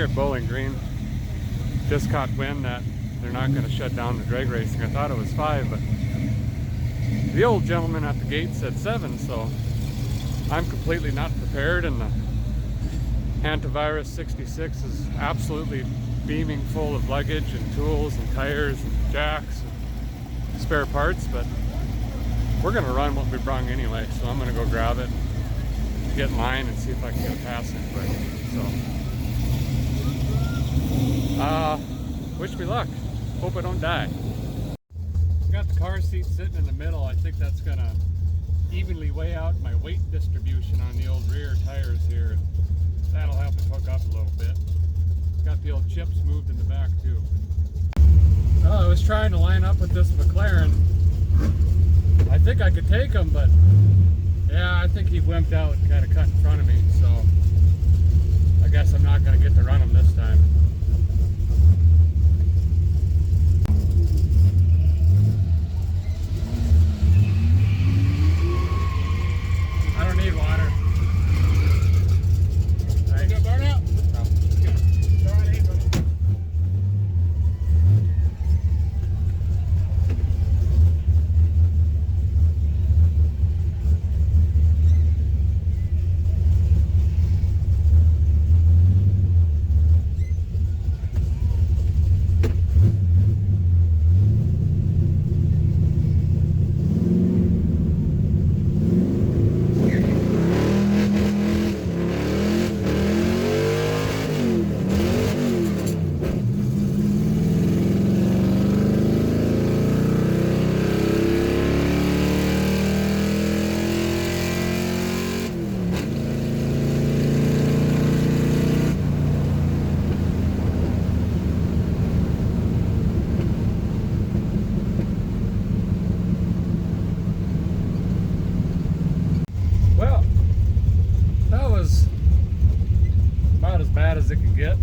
at Bowling Green. Just caught wind that they're not going to shut down the drag racing. I thought it was 5, but the old gentleman at the gate said 7, so I'm completely not prepared, and the Antivirus 66 is absolutely beaming full of luggage and tools and tires and jacks and spare parts, but we're going to run what we brung anyway, so I'm going to go grab it, get in line, and see if I can get a pass in quick. So, wish me luck. Hope I don't die. Got the car seat sitting in the middle. I think that's going to evenly weigh out my weight distribution on the old rear tires here. That'll help it hook up a little bit. Got the old chips moved in the back too. Well, I was trying to line up with this McLaren. I think I could take him, but yeah, I think he wimped out and kind of cut in front of me, so I guess I'm not going to get to run him this time. I don't need water. Thanks. You burn out? No. It's all right, hey, buddy. As it can get.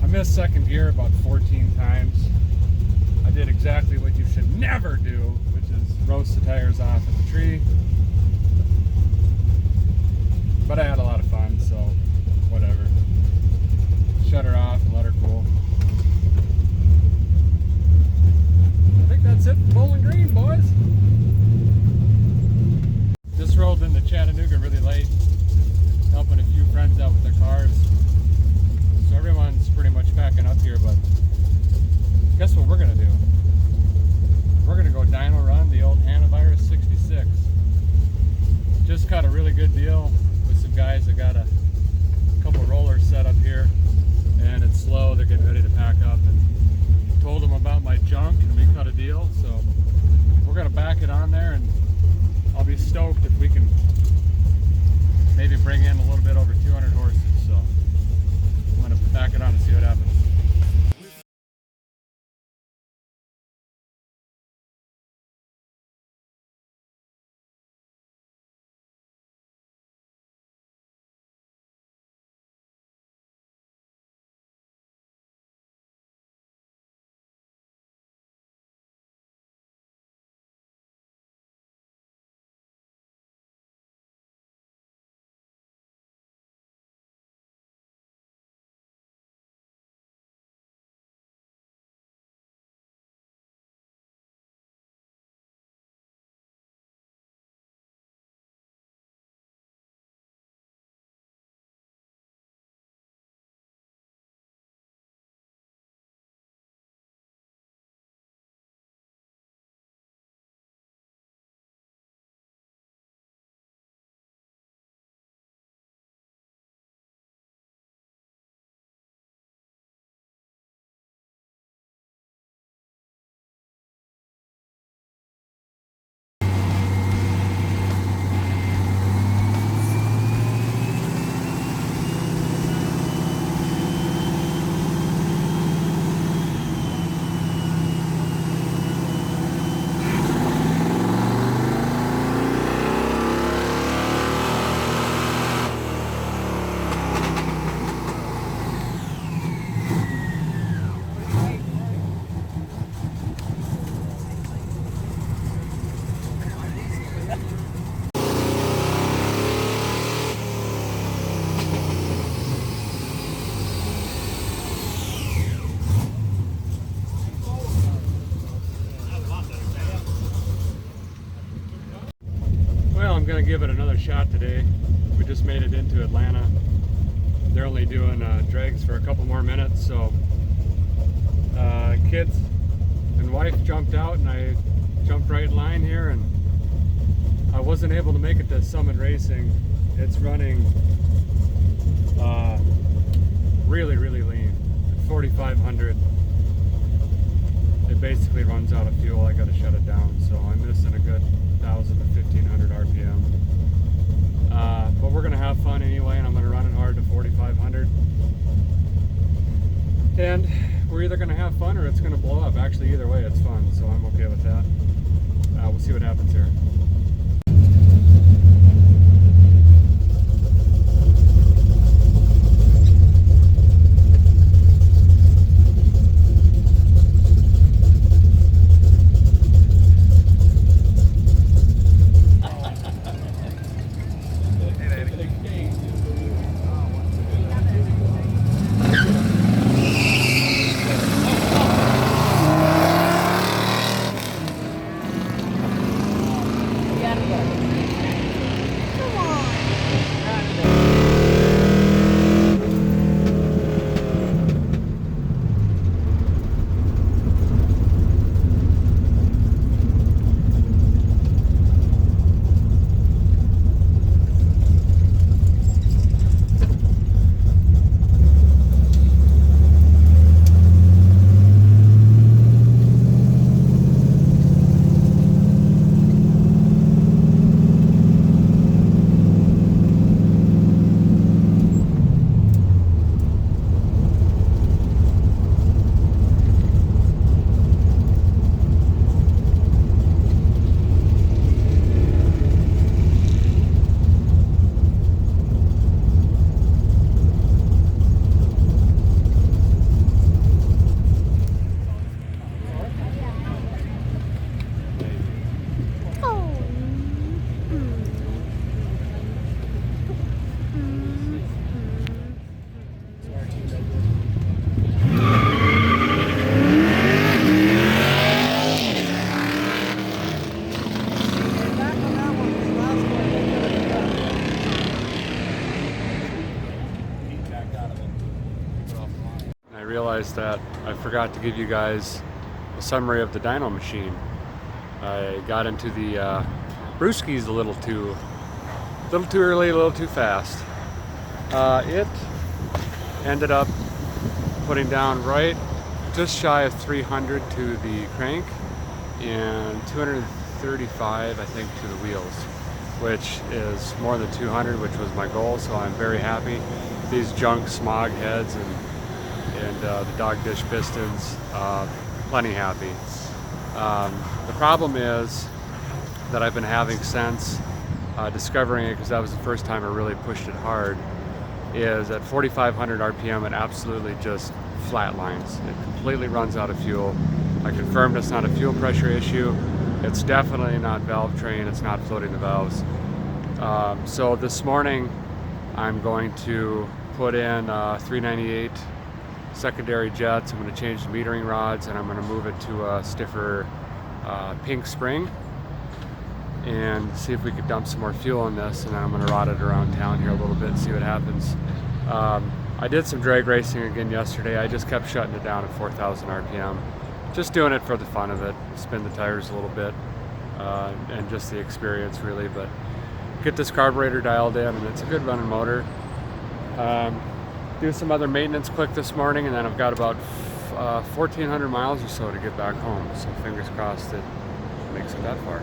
I missed second gear about 14 times. I did exactly what you should never do, which is roast the tires off at the tree. But I had a lot of fun, so whatever. Shut her off and let her cool. I think that's it for Bowling Green, boys. Just rolled into Chattanooga really late, helping a few friends out with their cars. So everyone's pretty much packing up here, but guess what we're gonna do? We're gonna go dyno run the old Antivirus 66. Just got a really good deal with some guys that got a give it another shot today. We just made it into Atlanta. They're only doing drags for a couple more minutes, so kids and wife jumped out and I jumped right in line here, and I wasn't able to make it to Summit Racing. It's running really lean at 4,500. It basically runs out of fuel. I got to shut it down, so I'm missing a good 1,000 to 1,500 RPM. But we're gonna have fun anyway, and I'm gonna run it hard to 4,500. And we're either gonna have fun or it's gonna blow up. Actually, either way, it's fun, so I'm okay with that. We'll see what happens here. That I forgot to give you guys a summary of the dyno machine. I got into the brewskis a little too early, a little too fast. It ended up putting down right just shy of 300 to the crank and 235 I think to the wheels, which is more than 200, which was my goal, so I'm very happy. These junk smog heads and the dog dish pistons, plenty happy. The problem is that I've been having since discovering it, because that was the first time I really pushed it hard, is at 4,500 RPM it absolutely just flatlines. It completely runs out of fuel. I confirmed it's not a fuel pressure issue. It's definitely not valve train. It's not floating the valves. So this morning I'm going to put in 398 secondary jets. I'm going to change the metering rods, and I'm going to move it to a stiffer pink spring and see if we could dump some more fuel in this, and then I'm going to ride it around town here a little bit and see what happens. I did some drag racing again yesterday. I just kept shutting it down at 4,000 RPM, just doing it for the fun of it, spin the tires a little bit, and just the experience really. But get this carburetor dialed in, and it's a good running motor. Do some other maintenance quick this morning, and then I've got about 1,400 miles or so to get back home, so fingers crossed it makes it that far.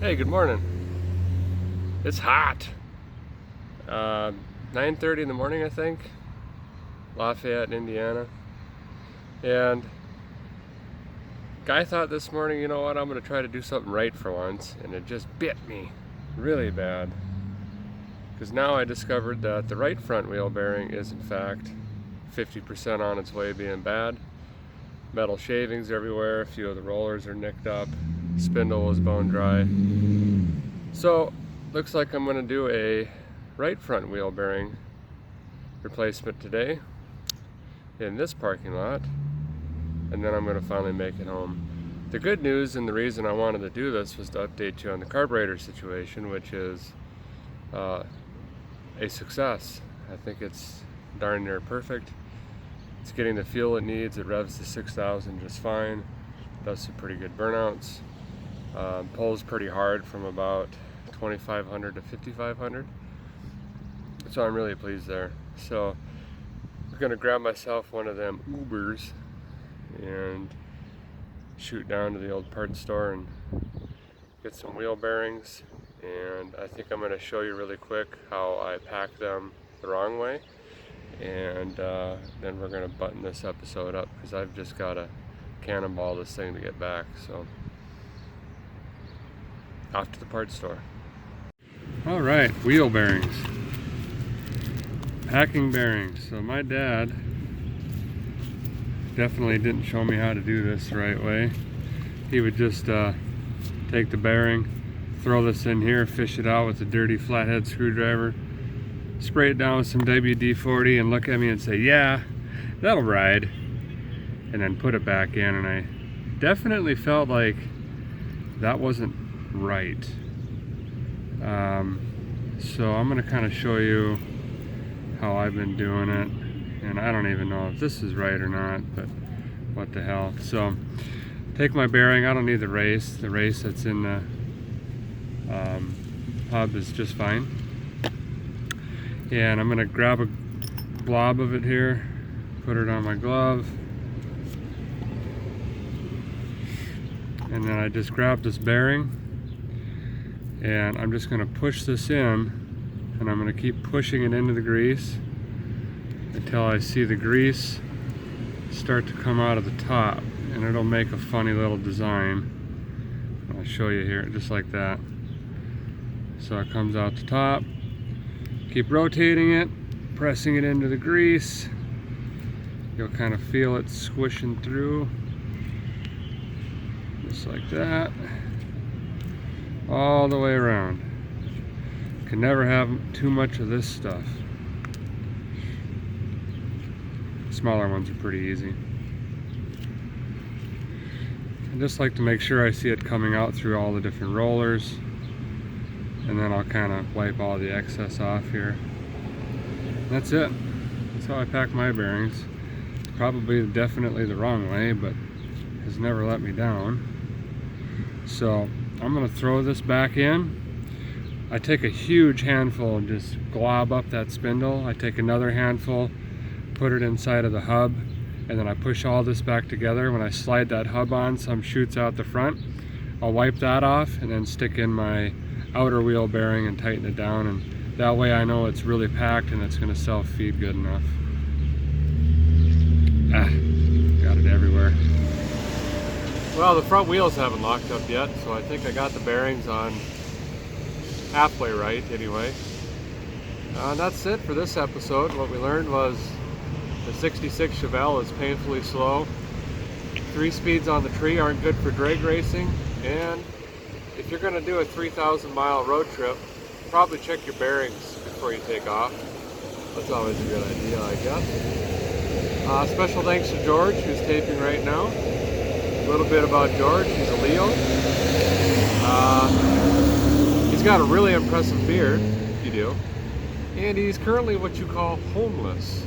Hey, good morning. It's hot. 9:30 in the morning, I think. Lafayette, Indiana. And Guy thought this morning, you know what, I'm going to try to do something right for once, and it just bit me really bad. Because now I discovered that the right front wheel bearing is in fact 50% on its way being bad. Metal shavings everywhere, a few of the rollers are nicked up, spindle was bone dry. So looks like I'm going to do a right front wheel bearing replacement today in this parking lot, and then I'm going to finally make it home. The good news, and the reason I wanted to do this, was to update you on the carburetor situation, which is a success. I think it's darn near perfect. It's getting the fuel it needs. It revs to 6,000 just fine. Does some pretty good burnouts. Pulls pretty hard from about 2,500 to 5,500. So I'm really pleased there. So I'm gonna grab myself one of them Ubers and shoot down to the old parts store and get some wheel bearings. And I think I'm gonna show you really quick how I pack them the wrong way. And then we're gonna button this episode up because I've just gotta cannonball this thing to get back. So off to the parts store. All right, wheel bearings, packing bearings. So my dad definitely didn't show me how to do this the right way. He would just take the bearing, throw this in here, fish it out with a dirty flathead screwdriver, spray it down with some WD-40 and look at me and say, yeah, that'll ride, and then put it back in. And I definitely felt like that wasn't right. So I'm going to kind of show you how I've been doing it, and I don't even know if this is right or not, but what the hell. So take my bearing. I don't need the race that's in the hub is just fine. And I'm going to grab a blob of it here, put it on my glove, and then I just grab this bearing and I'm just going to push this in, and I'm going to keep pushing it into the grease until I see the grease start to come out of the top, and it'll make a funny little design. I'll show you here, just like that. So it comes out the top. Keep rotating it, pressing it into the grease. You'll kind of feel it squishing through, just like that, all the way around. Can never have too much of this stuff. Smaller ones are pretty easy. I just like to make sure I see it coming out through all the different rollers, and then I'll kind of wipe all the excess off here. That's it. That's how I pack my bearings. Probably definitely the wrong way, but has never let me down. So I'm going to throw this back in. I take a huge handful and just glob up that spindle. I take another handful, put it inside of the hub, and then I push all this back together. When I slide that hub on, some shoots out the front. I'll wipe that off and then stick in my outer wheel bearing and tighten it down, and that way I know it's really packed and it's going to self-feed good enough. Got it everywhere. Well, the front wheels haven't locked up yet, so I think I got the bearings on halfway right anyway. And that's it for this episode. What we learned was the 66 Chevelle is painfully slow. 3 speeds on the tree aren't good for drag racing, and if you're going to do a 3,000 mile road trip, probably check your bearings before you take off. That's always a good idea, I guess. Special thanks to George, who's taping right now. A little bit about George: he's a Leo. He's got a really impressive beard, if you do. And he's currently what you call homeless.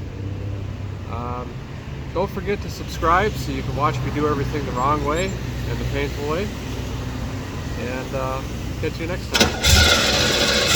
Don't forget to subscribe so you can watch me do everything the wrong way and the painful way. And catch you next time.